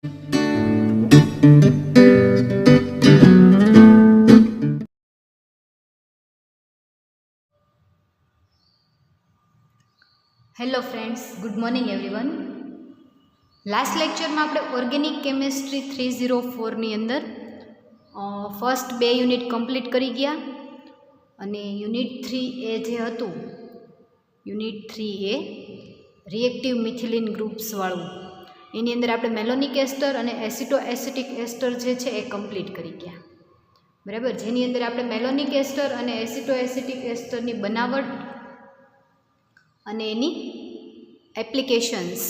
Hello friends, good morning everyone. Last લેક્ચરમાં આપણે organic chemistry 304ની અંદર ફર્સ્ટ 2 યુનિટ કમ્પ્લીટ કરી ગયા અને યુનિટ 3A જે હતું, યુનિટ 3A રિએક્ટિવ મિથિલિન ગ્રુપ્સવાળું, એની અંદર આપણે મેલોનિક એસ્ટર અને એસિટો એસિટિક એસ્ટર જે છે એ કમ્પ્લીટ કરી ગયા. બરાબર, જેની અંદર આપણે મેલોનિક એસ્ટર અને એસિટો એસિટિક એસ્ટરની બનાવટ અને એની એપ્લિકેશન્સ,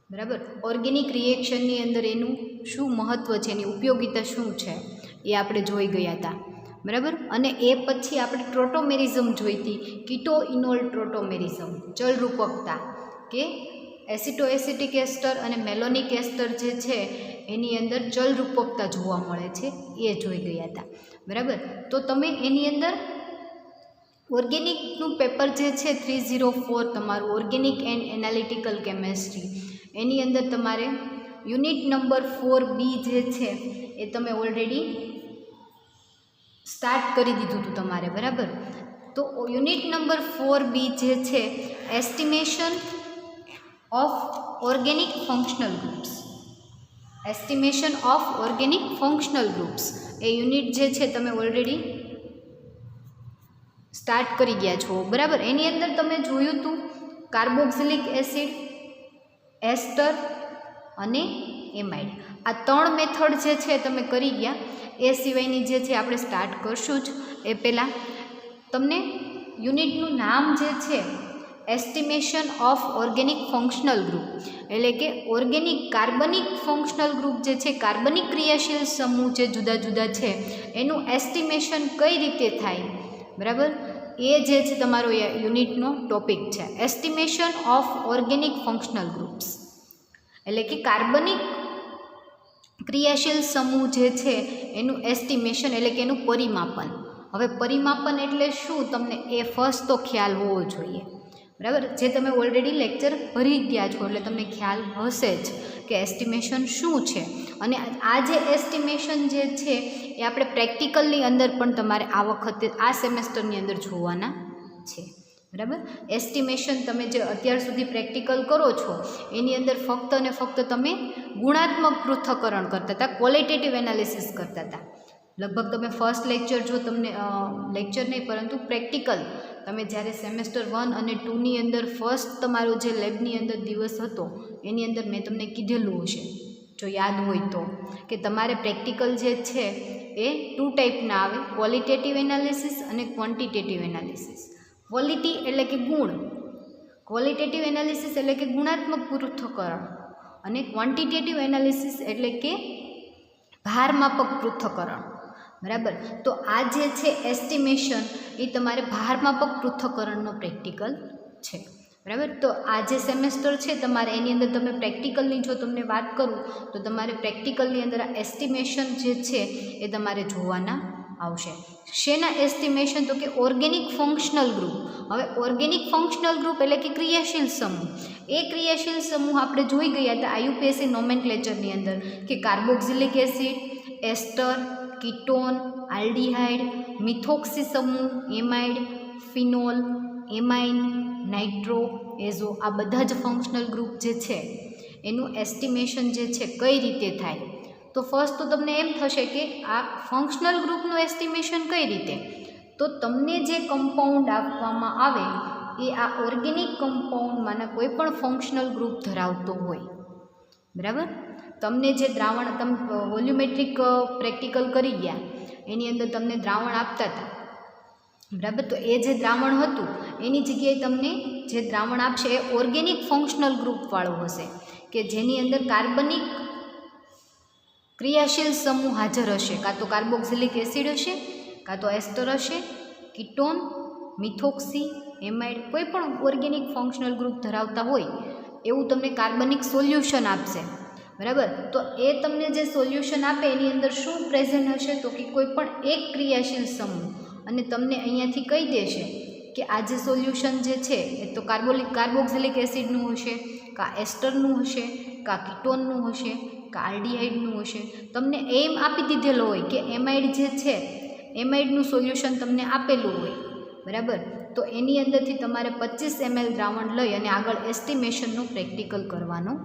બરાબર, ઓર્ગેનિક રિએક્શનની અંદર એનું શું મહત્ત્વ છે, એની ઉપયોગિતા શું છે એ આપણે જોઈ ગયા હતા. બરાબર, અને એ પછી આપણે ટ્રોટોમેરિઝમ જોઈ હતી, કીટો ઇનોલ ટ્રોટોમેરિઝમ, ચલરૂપકતા, કે એસિટો એસિટિક એસ્ટર અને મેલોનિક એસ્ટર જે છે એની અંદર ચલરૂપકતા જોવા મળે છે, એ જોઈ ગયા હતા. બરાબર, તો તમે એની અંદર ઓર્ગેનિકનું પેપર જે છે 304 તમારું ઓર્ગેનિક એન્ડ એનાલિટિકલ કેમેસ્ટ્રી, એની અંદર તમારે યુનિટ નંબર 4B જે છે એ તમે ઓલરેડી સ્ટાર્ટ કરી દીધું હતું તમારે. બરાબર, તો યુનિટ નંબર 4B જે છે estimation of organic functional groups, estimation of organic functional groups, A unit જે છે તમે ઓલરેડી સ્ટાર્ટ કરી ગયા છો. બરાબર, એની અંદર તમે જોયું હતું કાર્બોક્સિલિક એસિડ, એસ્ટર અને એમાઇડ, આ 3 મેથડ જે છે તમે કરી ગયા. એ સિવાયની જે છે આપણે સ્ટાર્ટ કરશું જ. એ પહેલાં તમને યુનિટનું નામ જે છે estimation of organic functional group, એટલે કે ઓર્ગેનિક કાર્બનિક ફંક્શનલ ગ્રુપ જે છે, કાર્બનિક ક્રિયાશીલ સમૂહ જે જુદા જુદા છે એનું એસ્ટિમેશન કઈ રીતે થાય. બરાબર, એ જે છે તમારો યુનિટનો ટોપિક છે, estimation of organic functional groups, એટલે કે કાર્બનિક ક્રિયાશીલ સમૂહ જે છે એનું એસ્ટિમેશન, એટલે કે એનું પરિમાપન. હવે પરિમાપન એટલે શું, તમને એ ફર્સ્ટ તો ખ્યાલ હોવો જોઈએ. બરાબર, જે તમે ઓલરેડી લેક્ચર ભરી ગયા છો એટલે તમને ખ્યાલ હશે જ કે એસ્ટિમેશન શું છે. અને આ જે એસ્ટિમેશન જે છે એ આપણે પ્રેક્ટિકલની અંદર પણ તમારે આ વખતે આ સેમેસ્ટરની અંદર જોવાના છે. બરાબર, એસ્ટિમેશન તમે જે અત્યાર સુધી પ્રેક્ટિકલ કરો છો એની અંદર ફક્ત અને ફક્ત તમે ગુણાત્મક પૃથ્થકરણ કરતા હતા, ક્વોલિટેટિવ એનાલિસિસ કરતા હતા. લગભગ તમે ફર્સ્ટ લેક્ચર જો તમને લેક્ચર નહીં પરંતુ પ્રેક્ટિકલ તમે જ્યારે સેમેસ્ટર 1 અને 2ની અંદર ફર્સ્ટ તમારો જે લેબની અંદર દિવસ હતો એની અંદર મેં તમને કીધેલું હશે, જો યાદ હોય તો, કે તમારે પ્રેક્ટિકલ જે છે એ 2 ટાઈપના આવે, ક્વોલિટેટિવ એનાલિસિસ અને ક્વોન્ટિટેટિવ એનાલિસિસ. ક્વોલિટી એટલે કે ગુણ, ક્વોલિટેટિવ એનાલિસિસ એટલે કે ગુણાત્મક પૃથ્થકરણ, અને ક્વોન્ટિટેટિવ એનાલિસિસ એટલે કે ભારમાપક પૃથ્થકરણ. બરાબર, તો આ જે છે એસ્ટિમેશન એ તમારે ભારમાપક પૃથ્થકરણનો પ્રેક્ટિકલ છે. બરાબર, તો આ જે સેમેસ્ટર છે તમારે એની અંદર તમે પ્રેક્ટિકલની જો તમને વાત કરું તો તમારે પ્રેક્ટિકલની અંદર આ એસ્ટિમેશન જે છે એ તમારે જોવાના આવશે. શેના એસ્ટિમેશન, તો કે ઓર્ગેનિક ફંક્શનલ ગ્રુપ. હવે ઓર્ગેનિક ફંક્શનલ ગ્રુપ એટલે કે ક્રિયાશીલ સમૂહ, એ ક્રિયાશીલ સમૂહ આપણે જોઈ ગયા હતા આયુપીએસસી નોમેનક્લેચરની અંદર, કે કાર્બોક્સિલિક એસિડ, એસ્ટર, કીટોન, આલ્ડીહાઇડ, મિથોક્સી સમૂહ, એમાઇડ, ફિનોલ, એમાઇન, નાઇટ્રો, એઝો, આ બધા જ ફંક્શનલ ગ્રુપ જે છે એનું એસ્ટિમેશન જે છે કઈ રીતે થાય. તો ફર્સ્ટ તો તમને એમ થશે કે આ ફંક્શનલ ગ્રુપનું એસ્ટિમેશન કઈ રીતે, તો તમને જે કમ્પાઉન્ડ આપવામાં આવે એ આ ઓર્ગેનિક કમ્પાઉન્ડમાંના કોઈ પણ ફંક્શનલ ગ્રુપ ધરાવતો હોય. બરાબર, તમને જે દ્રાવણ તમે વોલ્યુમેટ્રિક પ્રેક્ટિકલ કરી ગયા એની અંદર તમને દ્રાવણ આપતા હતા. બરાબર, તો એ જે દ્રાવણ હતું એની જગ્યાએ તમને જે દ્રાવણ આપશે એ ઓર્ગેનિક ફંક્શનલ ગ્રુપવાળું હશે, કે જેની અંદર કાર્બનિક ક્રિયાશીલ સમૂહ હાજર હશે, કાં તો કાર્બોક્સિલિક એસિડ હશે, કાં તો એસ્ટર હશે, કીટોન, મિથોક્સી, એમાઇડ, કોઈ પણ ઓર્ગેનિક ફંક્શનલ ગ્રુપ ધરાવતા હોય એવું તમને કાર્બનિક સોલ્યુશન આપશે. બરાબર, તો એ તમને જે સોલ્યુશન આપે એની અંદર શું પ્રેઝન્ટ હશે, તો કે કોઈ પણ એક ક્રિયાશીલ સમૂહ, અને તમને અહીંયાથી કહી દેશે કે આ જે સોલ્યુશન જે છે એ તો કાર્બોક્સિલિક એસિડનું હશે, કાં એસ્ટરનું હશે, કાં કીટોનનું હશે, કાં આલ્ડીહાઇડનું હશે. તમને એમ આપી દીધેલો હોય કે એમાઇડ જે છે એમાઇડનું સોલ્યુશન તમને આપેલું હોય, બરાબર. તો એની અંદરથી તમારે 25 ml દ્રાવણ લઈ અને આગળ એસ્ટિમેશનનું પ્રેક્ટિકલ કરવાનું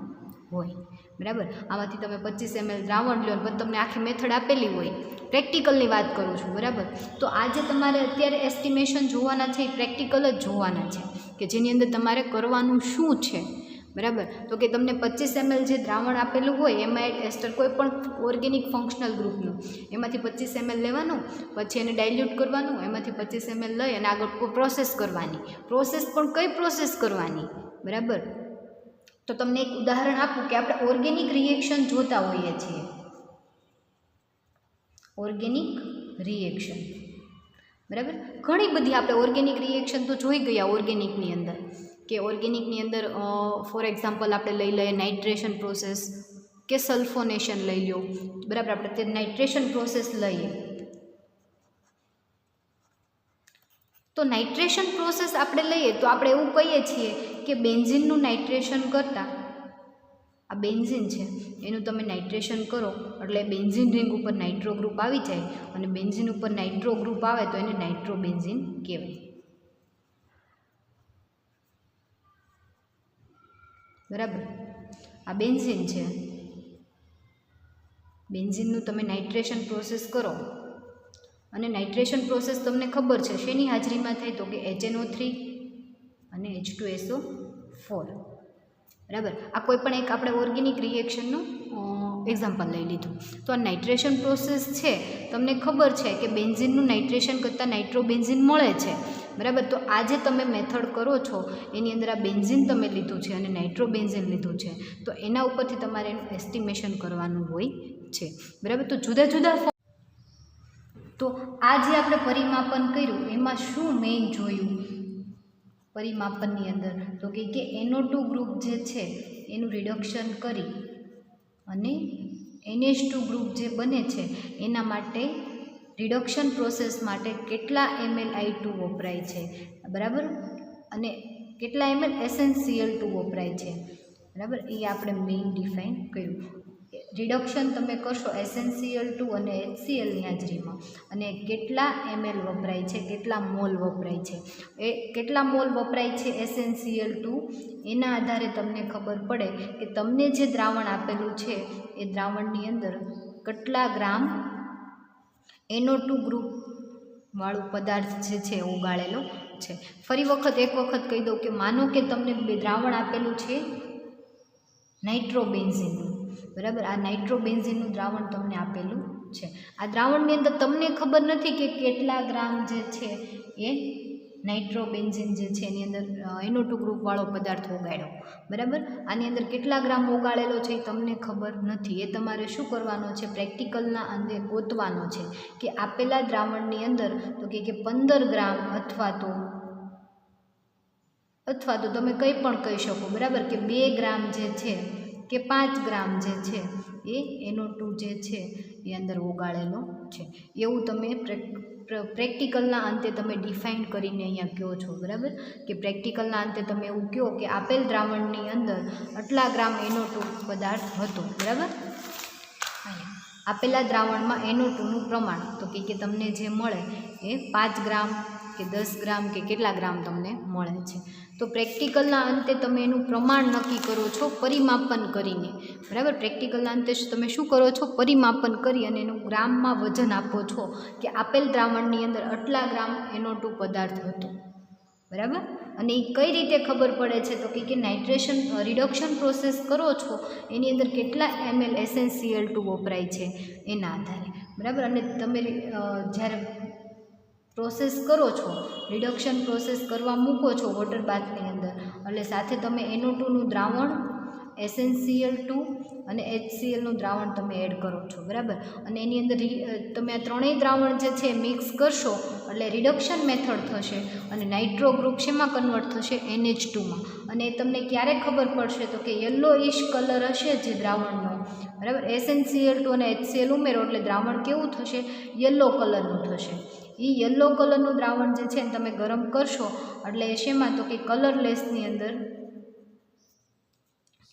હોય, બરાબર. આમાંથી તમે 25 ml દ્રાવણ લો પણ તમને આખી મેથડ આપેલી હોય, પ્રેક્ટિકલની વાત કરું છું, બરાબર. તો આજે તમારે અત્યારે એસ્ટિમેશન જોવાના છે એ પ્રેક્ટિકલ જ જોવાના છે કે જેની અંદર તમારે કરવાનું શું છે, બરાબર. તો કે તમને 25 ml જે દ્રાવણ આપેલું હોય એમાઇડ એસ્ટર કોઈ પણ ઓર્ગેનિક ફંક્શનલ ગ્રુપનું, એમાંથી 25 ml લેવાનું, પછી એને ડાયલ્યુટ કરવાનું, એમાંથી 25 ml લઈ અને આગળ પ્રોસેસ કરવાની. પ્રોસેસ પણ કઈ પ્રોસેસ કરવાની, બરાબર. તો તમને એક ઉદાહરણ આપું કે આપણે ઓર્ગેનિક રિએક્શન જોતા હોઈએ છીએ, ઓર્ગેનિક રિએક્શન, બરાબર. ઘણી બધી આપણે ઓર્ગેનિક રિએક્શન તો જોઈ ગયા ઓર્ગેનિકની અંદર, કે ઓર્ગેનિકની અંદર ફોર એક્ઝામ્પલ આપણે લઈ લઈએ નાઇટ્રેશન પ્રોસેસ કે સલ્ફોનેશન લઈ લો, બરાબર. આપણે તે નાઇટ્રેશન પ્રોસેસ લઈએ તો નાઇટ્રેશન પ્રોસેસ આપણે લઈએ તો આપણે એવું કહીએ છીએ કે બેન્ઝીનનું નાઇટ્રેશન કરતાં, આ બેન્ઝીન છે એનું તમે નાઇટ્રેશન કરો એટલે બેન્ઝીન રિંગ ઉપર નાઇટ્રો ગ્રુપ આવી જાય અને બેન્ઝીન ઉપર નાઇટ્રો ગ્રુપ આવે તો એને નાઇટ્રોબેન્ઝીન કહેવાય, બરાબર. આ બેન્ઝીન છે, બેન્ઝીનનું તમે નાઇટ્રેશન પ્રોસેસ કરો અને નાઇટ્રેશન પ્રોસેસ તમને ખબર છે શેની હાજરીમાં થાય તો કે HNO3 અને H2SO4, બરાબર. આ કોઈ પણ એક આપણે ઓર્ગેનિક રિએક્શનનું એક્ઝામ્પલ લઈ લીધું. તો આ નાઇટ્રેશન પ્રોસેસ છે તમને ખબર છે કે બેન્ઝીનનું નાઇટ્રેશન કરતાં નાઇટ્રોબેન્ઝીન મળે છે, બરાબર. તો આ જે તમે મેથડ કરો છો એની અંદર આ બેન્ઝીન તમે લીધું છે અને નાઇટ્રોબેન્ઝીન લીધું છે, તો એના ઉપરથી તમારે એનું એસ્ટિમેશન કરવાનું હોય છે, બરાબર. તો જુદા જુદા તો આ જે આપણે પરિમાપન કર્યું એમાં શું મેઇન જોયું પરિમાપનની અંદર તો કે NO2 ગ્રુપ જે છે એનું રિડક્શન કરી અને NH2 ગ્રુપ જે બને છે એના માટે રિડક્શન પ્રોસેસ માટે કેટલા ml વપરાય છે, બરાબર, અને કેટલા ml SnCl2 વપરાય છે, બરાબર. એ આપણે મેઇન ડિફાઇન કર્યું. રિડક્શન તમે કરશો SnCl2 અને HClની હાજરીમાં અને કેટલા ml વપરાય છે, કેટલા મોલ વપરાય છે, એ કેટલા મોલ વપરાય છે SnCl2 એના આધારે તમને ખબર પડે કે તમને જે દ્રાવણ આપેલું છે એ દ્રાવણની અંદર કેટલા ગ્રામ NO2 ગ્રુપ વાળું પદાર્થ જે છે ઓગાળેલો છે. ફરી વખત એક વખત કહી દઉં કે માનો કે તમને દ્રાવણ આપેલું છે નાઇટ્રોબેન્ઝીનનું, બરાબર. આ નાઇટ્રોબેન્ઝીનનું દ્રાવણ તમને આપેલું છે. આ દ્રાવણની અંદર તમને ખબર નથી કે કેટલા ગ્રામ જે છે એ નાઇટ્રોબેન્ઝીન જે છે એની અંદર NO2 ગ્રુપવાળો પદાર્થ ઓગાળ્યો, બરાબર. આની અંદર કેટલા ગ્રામ ઓગાળેલો છે એ તમને ખબર નથી. એ તમારે શું કરવાનો છે પ્રેક્ટિકલના અંતે ગોતવાનો છે કે આપેલા દ્રાવણની અંદર તો કે 15 ગ્રામ અથવા તો તમે કંઈ પણ કહી શકો, બરાબર, કે 2 ગ્રામ જે છે કે 5 ગ્રામ જે છે એ NO2 જે છે એ અંદર ઓગાળેલો છે, એવું તમે પ્રેક્ટિકલના અંતે તમે ડિફાઇન કરીને અહીંયા કહો છો, બરાબર. કે પ્રેક્ટિકલના અંતે તમે એવું કહો કે આપેલ દ્રાવણની અંદર આટલા ગ્રામ NO2 પદાર્થ હતો, બરાબર. આપેલા દ્રાવણમાં NO2નું પ્રમાણ તો કે તમને જે મળે એ 5 ગ્રામ કે 10 ગ્રામ કે કેટલા ગ્રામ તમને મળે છે. તો પ્રેક્ટિકલના અંતે તમે એનું પ્રમાણ નક્કી કરો છો પરિમાપન કરીને, બરાબર. પ્રેક્ટિકલના અંતે તમે શું કરો છો પરિમાપન કરી અને એનું ગ્રામમાં વજન આપો છો કે આપેલ દ્રાવણની અંદર આટલા ગ્રામ NO2 પદાર્થ હતો, બરાબર. અને એ કઈ રીતે ખબર પડે છે તો કે નાઇટ્રેશન રિડક્શન પ્રોસેસ કરો છો એની અંદર કેટલા ml SnCl2 વપરાય છે એના આધારે, બરાબર. અને તમે જ્યારે પ્રોસેસ કરો છો રિડક્શન પ્રોસેસ કરવા મૂકો છો વોટર બાથની અંદર એટલે સાથે તમે NO2નું દ્રાવણ SnCl2 અને HClનું દ્રાવણ તમે એડ કરો છો, બરાબર. અને એની અંદર તમે આ ત્રણેય દ્રાવણ જે છે મિક્સ કરશો એટલે રિડક્શન મેથડ થશે અને નાઇટ્રો ગ્રુપ શેમાં કન્વર્ટ થશે NH2માં. અને તમને ક્યારે ખબર પડશે તો કે યલો ઇશ કલર હશે જે દ્રાવણનો, બરાબર. SnCl2 અને HCl ઉમેરો એટલે દ્રાવણ કેવું થશે યલો કલરનું થશે. એ યલો કલરનું દ્રાવણ જે છે તમે ગરમ કરશો એટલે શેમાં તો કે કલરલેસની અંદર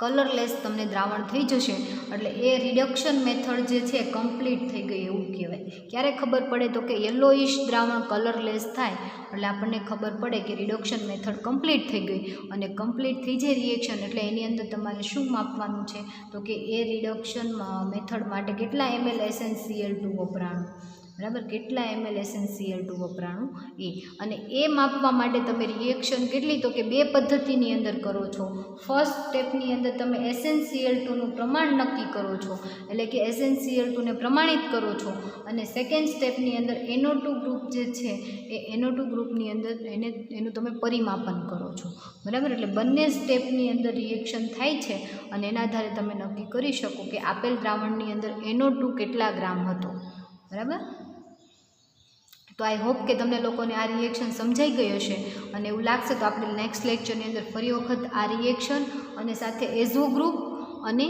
કલરલેસ તમને દ્રાવણ થઈ જશે એટલે એ રિડક્શન મેથડ જે છે કમ્પ્લીટ થઈ ગઈ એવું કહેવાય. ક્યારે ખબર પડે તો કે યલોઇશ દ્રાવણ કલરલેસ થાય એટલે આપણને ખબર પડે કે રિડક્શન મેથડ કમ્પ્લીટ થઈ ગઈ. અને કમ્પ્લીટ થઈ જાય રિએક્શન એટલે એની અંદર તમારે શું માપવાનું છે તો કે એ રિડક્શન મેથડ માટે કેટલા ml SnCl2 વપરાણું, બરાબર, કેટલા ml SnCl2 વપરાણું એ. અને એ માપવા માટે તમે રિએક્શન કેટલી તો કે બે પદ્ધતિની અંદર કરો છો. ફર્સ્ટ સ્ટેપની અંદર તમે SnCl2નું પ્રમાણ નક્કી કરો છો એટલે કે SnCl2ને પ્રમાણિત કરો છો. અને સેકન્ડ સ્ટેપની અંદર NO2 ગ્રુપ જે છે એ NO2 ગ્રુપની અંદર એનું તમે પરિમાપન કરો છો, બરાબર. એટલે બંને સ્ટેપની અંદર રિએક્શન થાય છે અને એના આધારે તમે નક્કી કરી શકો કે આપેલ દ્રાવણની અંદર NO2 કેટલા ગ્રામ હતો, બરાબર. તો આઈ હોપ કે તમને લોકોને આ રિએક્શન સમજાઈ ગઈ હશે. અને એવું લાગશે તો આપણે નેક્સ્ટ લેક્ચરની અંદર ફરી વખત આ રિએક્શન અને સાથે એઝો ગ્રુપ અને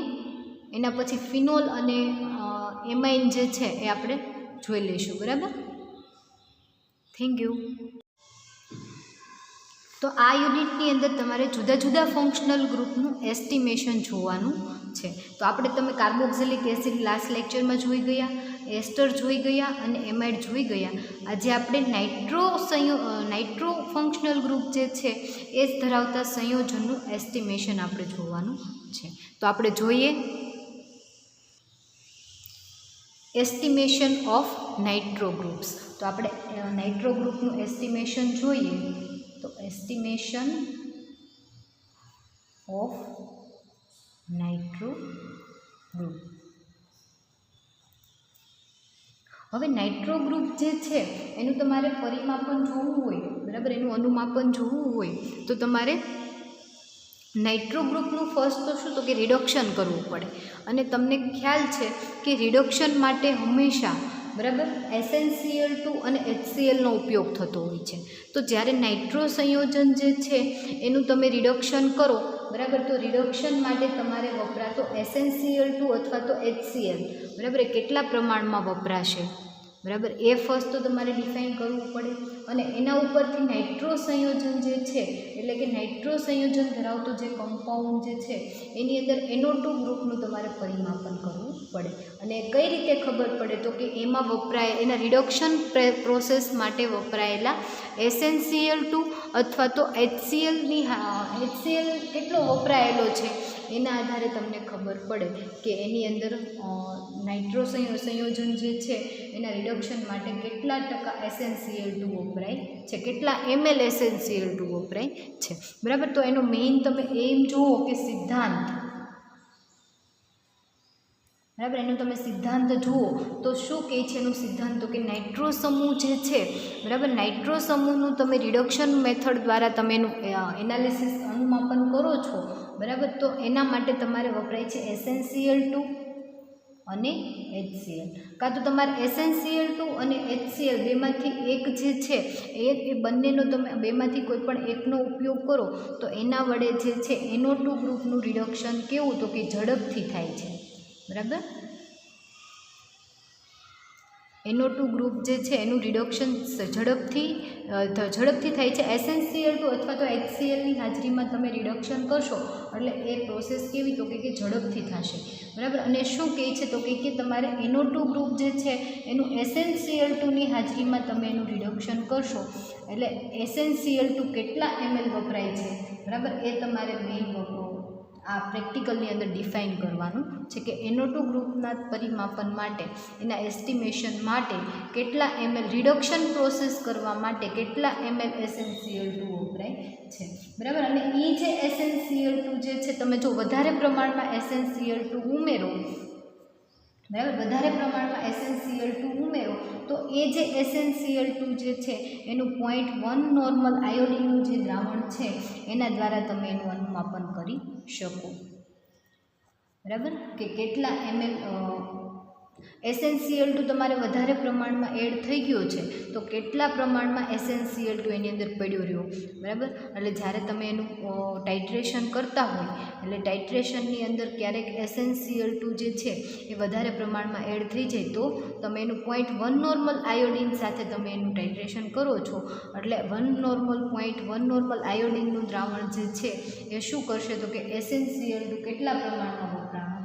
એના પછી ફિનોલ અને એમાઇન જે છે એ આપણે જોઈ લઈશું, બરાબર. Thank you. તો આ યુનિટની અંદર તમારે જુદા જુદા ફંક્શનલ ગ્રુપનું એસ્ટિમેશન જોવાનું છે. તો આપણે તમે કાર્બોક્સિલિક એસિડ લાસ્ટ લેક્ચરમાં જોઈ ગયા, એસ્ટર જોઈ ગયા અને એમાઇડ જોઈ ગયા. આજે આપણે નાઇટ્રો ફંક્શનલ ગ્રુપ જે છે એ જ ધરાવતા સંયોજનનું એસ્ટિમેશન આપણે જોવાનું છે. તો આપણે જોઈએ એસ્ટિમેશન ઓફ નાઇટ્રો ગ્રુપ્સ. તો આપણે નાઇટ્રો ગ્રુપનું એસ્ટિમેશન જોઈએ. તો એસ્ટિમેશન ઓફ નાઇટ્રો ગ્રુપ. હવે નાઇટ્રો ગ્રુપ જે છે એનું તમારે પરિમાપન જોવું હોય, બરાબર, એનું અનુમાપન જોવું હોય તો તમારે નાઇટ્રો ગ્રુપનું ફર્સ્ટ તો શું તો કે રિડક્શન કરવું પડે. અને તમને ખ્યાલ છે કે રિડક્શન માટે હંમેશા, બરાબર, SnCl2 અને HClનો ઉપયોગ થતો હોય છે. તો જ્યારે નાઇટ્રો સંયોજન જે છે એનું તમે રિડક્શન કરો, બરાબર, તો રિડક્શન માટે તમારે વપરાતો SnCl2 અથવા તો HCl, બરાબર, એ કેટલા પ્રમાણમાં વપરાશે, બરાબર, એ ફર્સ્ટ તો તમારે ડિફાઇન કરવું પડે. અને એના ઉપરથી નાઇટ્રો સંયોજન જે છે એટલે કે નાઇટ્રો સંયોજન ધરાવતો જે કમ્પાઉન્ડ જે છે એની અંદર NO2 ગ્રુપનું તમારે પરિમાપન કરવું પડે. અને કઈ રીતે ખબર પડે તો કે એમાં વપરાય એના રિડક્શન પ્રોસેસ માટે વપરાયેલા SnCl2 અથવા તો HCl કેટલો વપરાયેલો છે એના આધારે તમને ખબર પડે કે એની અંદર નાઇટ્રો સંયોજન જે છે એના રિડક્શન માટે કેટલા ટકા SnCl2 વપરાય છે, કેટલા ml SnCl2 વપરાય છે, બરાબર. તો એનો મેઇન તમે એમ જુઓ કે સિદ્ધાંત, બરાબર, એનો તમે સિદ્ધાંત જુઓ તો શું કહે છે એનું સિદ્ધાંત તો કે નાઇટ્રો સમૂહ જે છે, બરાબર, નાઇટ્રો સમૂહનું તમે રિડક્શન મેથડ દ્વારા તમે એનું એનાલિસિસ અનુમાપન કરો છો, બરાબર. તો એના માટે તમારે વપરાય છે SnCl2 અને HCl. કાં તો તમારે SnCl2 અને HCl બેમાંથી એક જે છે એ બંનેનો તમે બેમાંથી કોઈ પણ એકનો ઉપયોગ કરો તો એના વડે જે છે NO2 ગ્રુપનું રિડક્શન કેવું તો કે ઝડપથી થાય છે, બરાબર. NO2 ગ્રુપ જે છે એનું રિડક્શન ઝડપથી થાય છે. SnCl2 અથવા તો HClની હાજરીમાં તમે રિડક્શન કરશો એટલે એ પ્રોસેસ કેવી તો કે ઝડપથી થશે, બરાબર. અને શું કહે છે તો કે તમારે NO2 ગ્રુપ જે છે એનું SnCl2ની હાજરીમાં તમે એનું રિડક્શન કરશો એટલે SnCl2 કેટલા ml વપરાય છે, બરાબર, એ તમારે મેઇન આ પ્રેક્ટિકલની અંદર ડિફાઇન કરવાનું છે કે NO2 ગ્રુપના પરિમાપન માટે એના એસ્ટિમેશન માટે કેટલા ml રિડક્શન પ્રોસેસ કરવા માટે કેટલા ml SnCl2 વપરાય છે, બરાબર. અને એ જે SnCl2 જે છે તમે જો વધારે પ્રમાણમાં SnCl2 ઉમેરો, બરાબર, વધારે પ્રમાણમાં SnCl2 ઉમેરો તો એ જે SnCl2 જે છે એનું 0.1 નોર્મલ આયોડિનનું જે દ્રાવણ છે એના દ્વારા તમે એનું અનુમાપન કરી શકો, બરાબર, કે કેટલા ml SnCl2 તમારે વધારે પ્રમાણમાં એડ થઈ ગયો છે તો કેટલા પ્રમાણમાં SnCl2 એની અંદર પડ્યો રહ્યો, બરાબર. એટલે જ્યારે તમે એનું ટાઇટ્રેશન કરતા હોય એટલે ટાઇટ્રેશનની અંદર ક્યારેક SnCl2 જે છે એ વધારે પ્રમાણમાં એડ થઈ જાય તો તમે એનું 0.1 નોર્મલ આયોડિન સાથે તમે એનું ટાઇટ્રેશન કરો છો એટલે 0.1 નોર્મલ આયોડિનનું દ્રાવણ જે છે એ શું કરશે તો કે SnCl2 કેટલા પ્રમાણમાં વપરાણું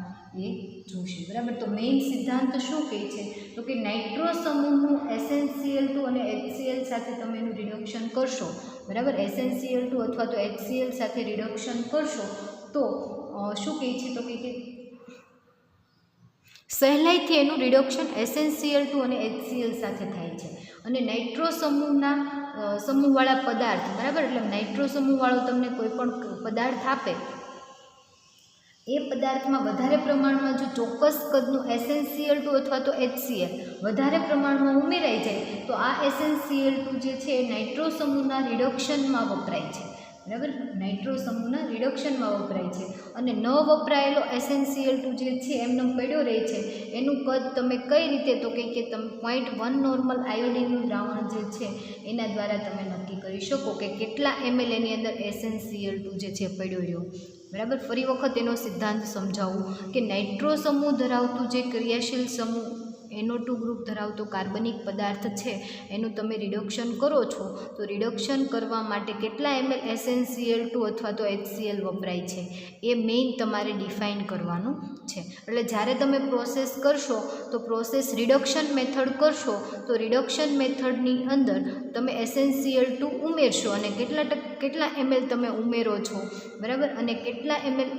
એ જોશે, બરાબર. તો મેઇન સિદ્ધાંત શું કહે છે તો કે નાઇટ્રો સમૂહનું SnCl2 અને HCl સાથે તમે એનું રિડક્શન કરશો, બરાબર. SnCl2 અથવા તો HCl સાથે રિડક્શન કરશો તો શું કહે છે તો કે સહેલાઈથી એનું રિડક્શન SnCl2 અને HCl સાથે થાય છે. અને નાઇટ્રો સમૂહવાળા પદાર્થ, બરાબર, એટલે નાઇટ્રો સમૂહવાળો તમને કોઈ પણ પદાર્થ આપે એ પદાર્થમાં વધારે પ્રમાણમાં જો ચોક્કસ કદનું SnCl2 અથવા તો HCl વધારે પ્રમાણમાં ઉમેરાઈ જાય તો આ SnCl2 જે છે એ નાઇટ્રો સમૂહના રિડક્શનમાં વપરાય છે, બરાબર. નાઇટ્રો સમૂહના રિડક્શનમાં વપરાય છે અને ન વપરાયેલો SnCl2 જે છે એમને પડ્યો રહે છે એનું કદ તમે કઈ રીતે તો કે તમે 0.1 નોર્મલ આયોડિનનું દ્રાવણ જે છે એના દ્વારા તમે નક્કી કરી શકો કે કેટલા ml એની અંદર SnCl2 જે છે પડ્યો રહ્યો, બરાબર. ફરી વખત એનો સિદ્ધાંત સમજાવું કે નાઇટ્રો સમૂહ ધરાવતું જે ક્રિયાશીલ સમૂહ NO2 ગ્રુપ ધરાવતો કાર્બનિક પદાર્થ છે એનું તમે રિડક્શન કરો છો તો રિડક્શન કરવા માટે કેટલા ml SnCl2 અથવા તો HCl વપરાય છે એ મેઇન તમારે ડિફાઇન કરવાનું છે. એટલે જ્યારે તમે પ્રોસેસ કરશો તો પ્રોસેસ રિડક્શન મેથડ કરશો તો રિડક્શન મેથડની અંદર તમે SnCl2 ઉમેરશો અને કેટલા ml તમે ઉમેરો છો, બરાબર, અને કેટલા ml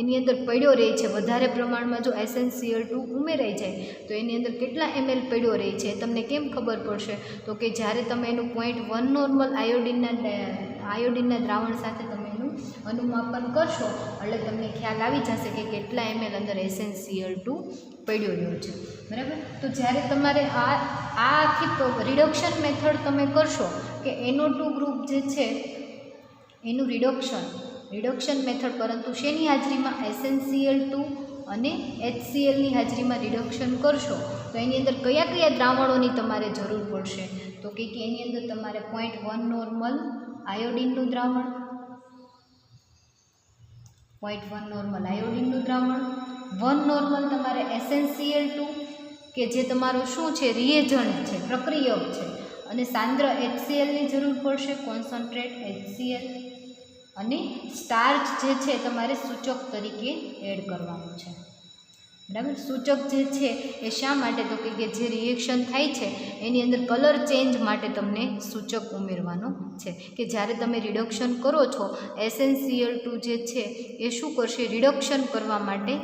એની અંદર પડ્યો રહે છે. વધારે પ્રમાણમાં જો SnCl2 ઉમેરાઈ જાય તો એની અંદર કેટલા ml પડ્યો રહે છે તમને કેમ ખબર પડશે તો કે જ્યારે તમે એનું 0.1 નોર્મલ આયોડિનના દ્રાવણ સાથે તમે એનું અનુમાપન કરશો એટલે તમને ખ્યાલ આવી જશે કે કેટલા ml અંદર SnCl2 પડ્યો રહ્યો છે, બરાબર. તો જ્યારે તમારે આ આખી રિડક્શન મેથડ તમે કરશો કે NO2 ગ્રુપ જે છે એનું રિડક્શન મેથડ, પરંતુ શેની હાજરીમાં SnCl2 અને HClની હાજરીમાં રિડક્શન કરશો તો એની અંદર કયા કયા દ્રાવણોની તમારે જરૂર પડશે તો કે એની અંદર તમારે 0.1 નોર્મલ આયોડિનનું દ્રાવણ, 0.1 નોર્મલ આયોડિનનું દ્રાવણ, 1 નોર્મલ તમારે SnCl2 કે જે તમારો શું છે રિએજન્ટ છે, પ્રક્રિયક છે, અને સાંદ્ર HClની જરૂર પડશે, કોન્સન્ટ્રેટ HCl, અને સ્ટાર્ચ જે છે તમારે સૂચક તરીકે એડ કરવાનું છે, બરાબર. સૂચક જે છે એ શા માટે તો કે જે રિએક્શન થાય છે એની અંદર કલર ચેન્જ માટે તમને સૂચક ઉમેરવાનો છે કે જ્યારે તમે રિડક્શન કરો છો SnCl2 જે છે એ શું કરશે રિડક્શન કરવા માટે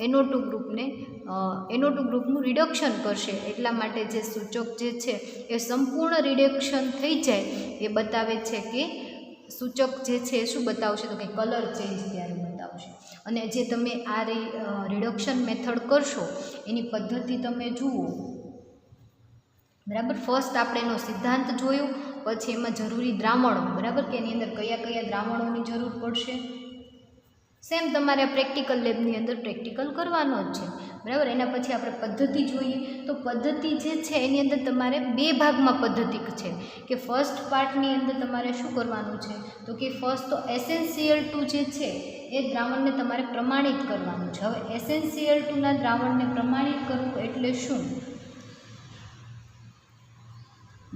NO2 ગ્રુપનું રિડક્શન કરશે. એટલા માટે જે સૂચક જે છે એ સંપૂર્ણ રિડક્શન થઈ જાય એ બતાવે છે કે સૂચક જે છે એ શું બતાવશે તો કે કલર ચેન્જ ત્યારે બતાવશે. અને જે તમે આ રિડક્શન મેથડ કરશો એની પદ્ધતિ તમે જુઓ, બરાબર. ફર્સ્ટ આપણે એનો સિદ્ધાંત જોયો, પછી એમાં જરૂરી દ્રાવણો, બરાબર, કે એની અંદર કયા કયા દ્રાવણોની જરૂર પડશે. સેમ તમારે પ્રેક્ટિકલ લેબની અંદર પ્રેક્ટિકલ કરવાનો જ છે, બરાબર. એના પછી આપણે પદ્ધતિ જોઈએ તો પદ્ધતિ જે છે એની અંદર તમારે બે ભાગમાં પદ્ધતિ છે કે ફર્સ્ટ પાર્ટની અંદર તમારે શું કરવાનું છે તો કે ફર્સ્ટ તો SnCl2 જે છે એ દ્રાવણને તમારે પ્રમાણિત કરવાનું છે. હવે SnCl2ના દ્રાવણને પ્રમાણિત કરવું એટલે શું?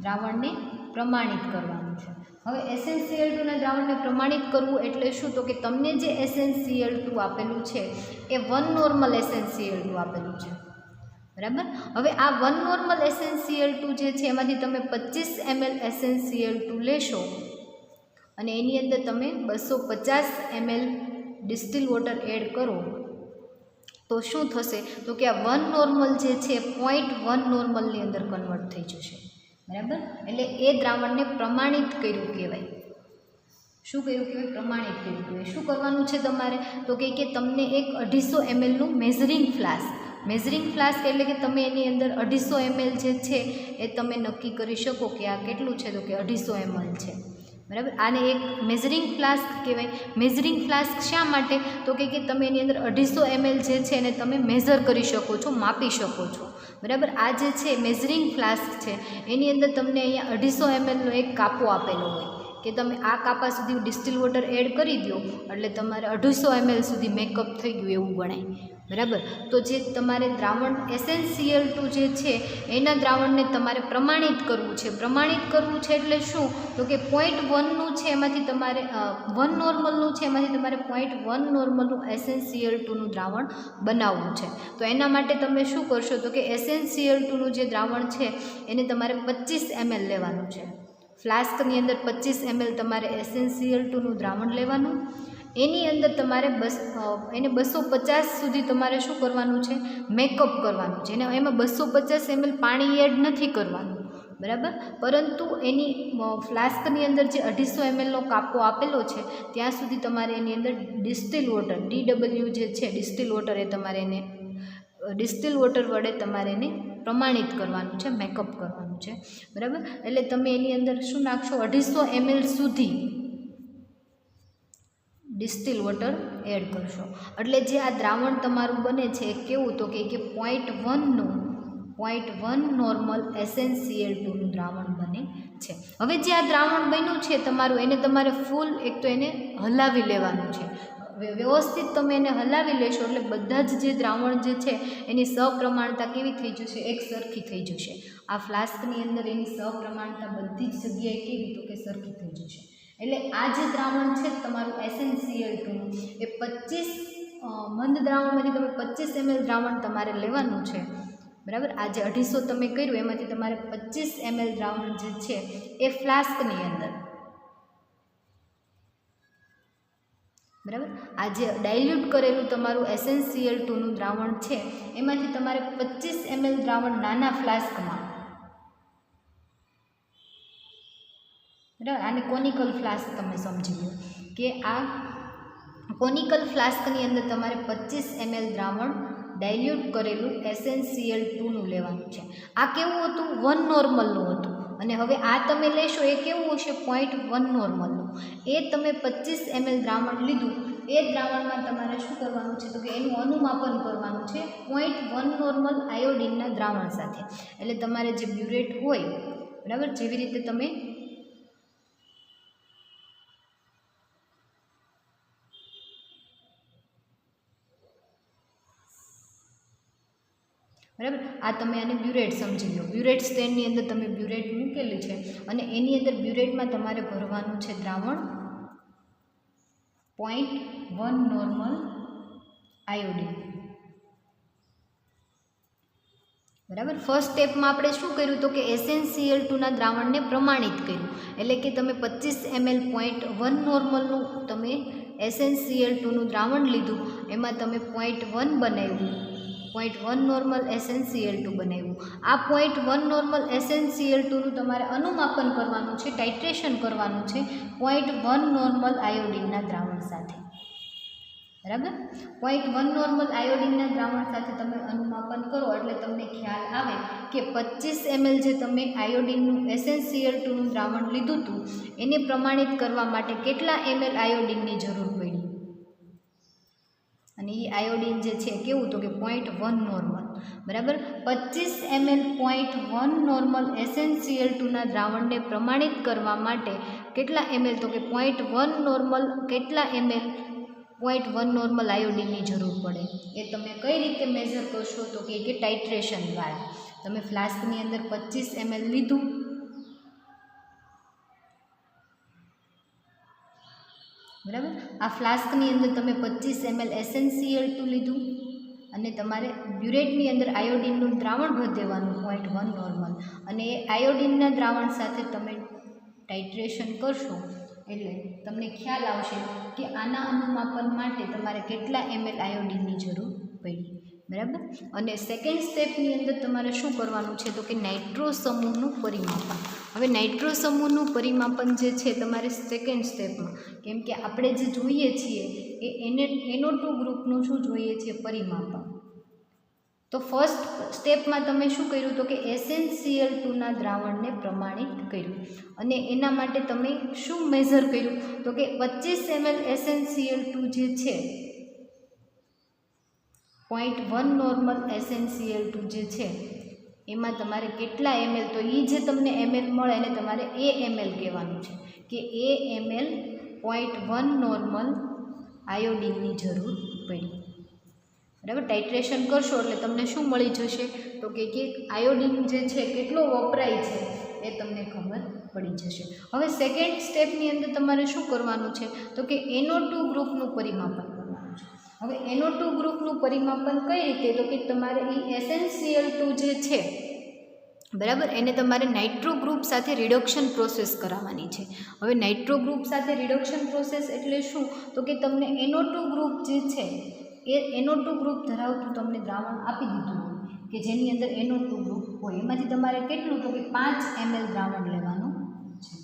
દ્રાવણને પ્રમાણિત કરવાનું છે. હવે SnCl2ના દ્રાવણને પ્રમાણિત કરવું એટલે શું તો કે તમને જે SnCl2 આપેલું છે એ 1 નોર્મલ SnCl2 આપેલું છે, બરાબર. હવે આ 1 નોર્મલ SnCl2 જે છે એમાંથી તમે 25 ml SnCl2 લેશો અને એની અંદર તમે 250 ml ડિસ્ટિલ વોટર એડ કરો તો શું થશે તો કે આ 1 નોર્મલ જે છે 0.1 નોર્મલની અંદર કન્વર્ટ થઈ જશે, બરાબર. એટલે એ દ્રાવણને પ્રમાણિત કર્યું કહેવાય. શું કર્યું કહેવાય? પ્રમાણિત કર્યું કહેવાય. શું કરવાનું છે તમારે તો કે તમને એક 250 mlનું મેઝરિંગ ફ્લાસ્ક એટલે કે તમે એની અંદર 250 ml જે છે એ તમે નક્કી કરી શકો કે આ કેટલું છે તો કે 250 ml છે, બરાબર. આને એક મેઝરિંગ ફ્લાસ્ક કહેવાય. મેઝરિંગ ફ્લાસ્ક શા માટે? તો કે તમે એની અંદર 250 ml જે છે એને તમે મેઝર કરી શકો છો, માપી શકો છો. બરાબર. આ જે છે મેઝરિંગ ફ્લાસ્ક છે એની અંદર તમને અહીંયા 250 mlનો એક કાપો આપેલો હોય કે તમે આ કાપા સુધી ડિસ્ટિલ વોટર એડ કરી દો એટલે તમારે 250 ml સુધી મેકઅપ થઈ ગયું એવું ગણાય. બરાબર. તો જે તમારે દ્રાવણ SnCl2 જે છે એના દ્રાવણને તમારે પ્રમાણિત કરવું છે. પ્રમાણિત કરવું છે એટલે શું? તો કે 0.1નું છે એમાંથી તમારે 1 નોર્મલનું છે એમાંથી તમારે 0.1 નોર્મલનું SnCl2નું દ્રાવણ બનાવવું છે. તો એના માટે તમે શું કરશો? તો કે SnCl2નું જે દ્રાવણ છે એને તમારે 25 ml લેવાનું છે. ફ્લાસ્કની અંદર 25 ml તમારે SnCl2નું દ્રાવણ લેવાનું. એની અંદર તમારે એને 250 સુધી તમારે શું કરવાનું છે? મેકઅપ કરવાનું છે. એમાં 250 ml પાણી એડ નથી કરવાનું. બરાબર. પરંતુ એની ફ્લાસ્કની અંદર જે 250 mlનો કાપો આપેલો છે ત્યાં સુધી તમારે એની અંદર ડિસ્ટિલ વોટર DW જે છે ડિસ્ટિલ વોટર એ તમારે એને ડિસ્ટિલ વોટર વડે તમારે એને પ્રમાણિત કરવાનું છે, મેકઅપ કરવાનું છે. બરાબર. એટલે તમે એની અંદર શું નાખશો? 250 ml સુધી ડિસ્ટિલ વોટર એડ કરશો. એટલે જે આ દ્રાવણ તમારું બને છે એ કેવું? તો કે 0.1 નોર્મલ SnCl2નું દ્રાવણ બને છે. હવે જે આ દ્રાવણ બન્યું છે તમારું એને તમારે ફૂલ એક તો એને હલાવી લેવાનું છે. વ્યવસ્થિત તમે એને હલાવી લેશો એટલે બધા જ જે દ્રાવણ જે છે એની સપ્રમાણતા કેવી થઈ જશે? એક સરખી થઈ જશે. આ ફ્લાસ્કની અંદર એની સપ્રમાણતા બધી જ જગ્યાએ કેવી? તો કે સરખી થઈ જશે. એટલે આ જે દ્રાવણ છે તમારું SnCl2નું એ 25 મંદ દ્રાવણમાંથી તમે 25 ml દ્રાવણ તમારે લેવાનું છે. બરાબર. આ જે 250 તમે કર્યું એમાંથી તમારે 25 ml દ્રાવણ જે છે એ ફ્લાસ્કની અંદર, બરાબર, આ જે ડાયલ્યુટ કરેલું તમારું SnCl2નું દ્રાવણ છે એમાંથી તમારે 25 ml દ્રાવણ નાના ફ્લાસ્કમાં, બરાબર, આને કોનિકલ ફ્લાસ્ક તમે સમજી લો કે આ કોનિકલ ફ્લાસ્કની અંદર તમારે 25 ml દ્રાવણ ડાયલ્યુટ કરેલું SnCl2નું લેવાનું છે. આ કેવું હતું? 1 નોર્મલનું હતું. અને હવે આ તમે લેશો એ કેવું હશે? 0.1 નોર્મલનું. એ તમે 25 ml દ્રાવણ લીધું એ દ્રાવણમાં તમારે શું કરવાનું છે? તો કે એનું અનુમાપન કરવાનું છે 0.1 નોર્મલ આયોડિનના દ્રાવણ સાથે. એટલે તમારે જે બ્યુરેટ હોય, બરાબર, જેવી રીતે તમે બરાબર, આ તમે આને બ્યુરેટ સમજી લો. બ્યુરેટ સ્ટેન્ડની અંદર તમે બ્યુરેટ મૂકેલી છે અને એની અંદર બ્યુરેટમાં તમારે ભરવાનું છે દ્રાવણ 0.1 નોર્મલ આયોડિન. બરાબર. ફર્સ્ટ સ્ટેપમાં આપણે શું કર્યું? તો કે SnCl2ના દ્રાવણને પ્રમાણિત કર્યું. એટલે કે તમે 25 ml 0.1 નોર્મલનું તમે SnCl2નું દ્રાવણ લીધું, એમાં તમે 0.1 બનાવ્યું, 0.1 નોર્મલ SnCl2 બનાવ્યું. આ 0.1 નોર્મલ SnCl2નું તમારે અનુમાપન કરવાનું છે, ટાઇટ્રેશન કરવાનું છે 0.1 નોર્મલ આયોડિનના દ્રાવણ સાથે. બરાબર. 0.1 નોર્મલ આયોડિનના દ્રાવણ સાથે તમે અનુમાપન કરો એટલે તમને ખ્યાલ આવે કે 25 ml જે તમે આયોડિનનું SnCl2નું દ્રાવણ લીધું હતું એને પ્રમાણિત કરવા માટે કેટલા ml આયોડિનની જરૂર પડી. અને એ આયોડિન જે છે કેવું? તો કે 0.1 નોર્મલ. બરાબર. 25 ml 0.1 નોર્મલ SnCl2ના દ્રાવણને પ્રમાણિત કરવા માટે કેટલા ml? તો કે 0.1 નોર્મલ કેટલા ml 0.1 નોર્મલ આયોડિનની જરૂર પડે. એ તમે કઈ રીતે મેઝર કરશો? તો કે ટાઇટ્રેશન દ્વારા. તમે ફ્લાસ્કની અંદર 25 ml લીધું, બરાબર, આ ફ્લાસ્કની અંદર તમે 25 ml SnCl2 લીધું અને તમારે બ્યુરેટની અંદર આયોડિનનું દ્રાવણ ભરી દેવાનું 0.1 નોર્મલ, અને એ આયોડિનના દ્રાવણ સાથે તમે ટાઇટ્રેશન કરશો એટલે તમને ખ્યાલ આવશે કે આના અનુમાપન માટે તમારે કેટલા ml આયોડિનની જરૂર પડી. બરાબર. અને સેકન્ડ સ્ટેપની અંદર તમારે શું કરવાનું છે? તો કે નાઇટ્રો સમૂહનું પરિમાપન. હવે નાઇટ્રો સમૂહનું પરિમાપન જે છે તમારે સેકન્ડ સ્ટેપમાં, કેમ કે આપણે જે જોઈએ છીએ એ NO2 ગ્રુપનું શું જોઈએ છીએ? પરિમાપન. તો ફર્સ્ટ સ્ટેપમાં તમે શું કર્યું તો કે SnCl2ના દ્રાવણને પ્રમાણિત કર્યું અને એના માટે તમે શું મેઝર કર્યું તો કે 25 ml SnCl2 જે છે 0.1 નોર્મલ SnCl2 જે છે એમાં તમારે કેટલા ml, તો એ જે તમને ml મળે એને તમારે ml કહેવાનું છે કે ml 0.1 નોર્મલ આયોડિનની જરૂર પડી. બરાબર, ટાઇટ્રેશન કરશો એટલે તમને શું મળી જશે તો કે આયોડિન જે છે કેટલો વપરાય છે એ તમને ખબર પડી જશે. હવે સેકન્ડ સ્ટેપની અંદર તમારે શું કરવાનું છે તો કે NO2 ગ્રુપનું પરિમાપન કરવાનું છે. હવે NO2 ગ્રુપનું પરિમાપન કઈ રીતે તો કે તમારે એ SnCl2 જે છે બરાબર એને તમારે નાઇટ્રો ગ્રુપ સાથે રિડક્શન પ્રોસેસ કરાવવાની છે. હવે નાઇટ્રો ગ્રુપ સાથે રિડક્શન પ્રોસેસ એટલે શું તો કે તમને NO2 ગ્રુપ જે છે એ NO2 ગ્રુપ ધરાવતું તમને દ્રાવણ આપી દીધું હોય કે જેની અંદર NO2 ગ્રુપ હોય, એમાંથી તમારે કેટલું તો કે 5 ml દ્રાવણ લેવાનું છે.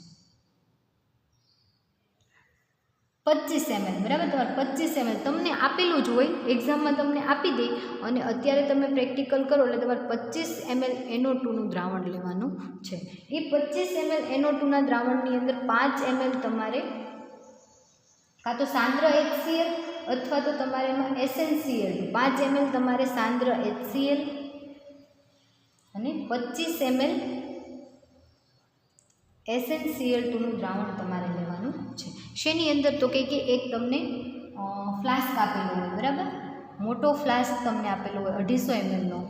25 ml બરાબર, તમારે 25 ml તમને આપેલું જ હોય, એક્ઝામમાં તમને આપી દે અને અત્યારે તમે પ્રેક્ટિકલ કરો એટલે તમારે 25 ml NO2નું દ્રાવણ લેવાનું છે. એ 25 ml NO2ના દ્રાવણની અંદર 5 ml તમારે કાં તો સાંદ્ર HCl અથવા તો તમારે એમાં SnCl2 5 ml તમારે સાંદ્ર HCl અને 25 ml SnCl2નું દ્રાવણ તમારે લેવાનું છે. શેની અંદર તો કે એક તમને ફ્લાસ્ક આપેલો હોય બરાબર, મોટો ફ્લાસ્ક તમને આપેલો હોય 250 mlનો.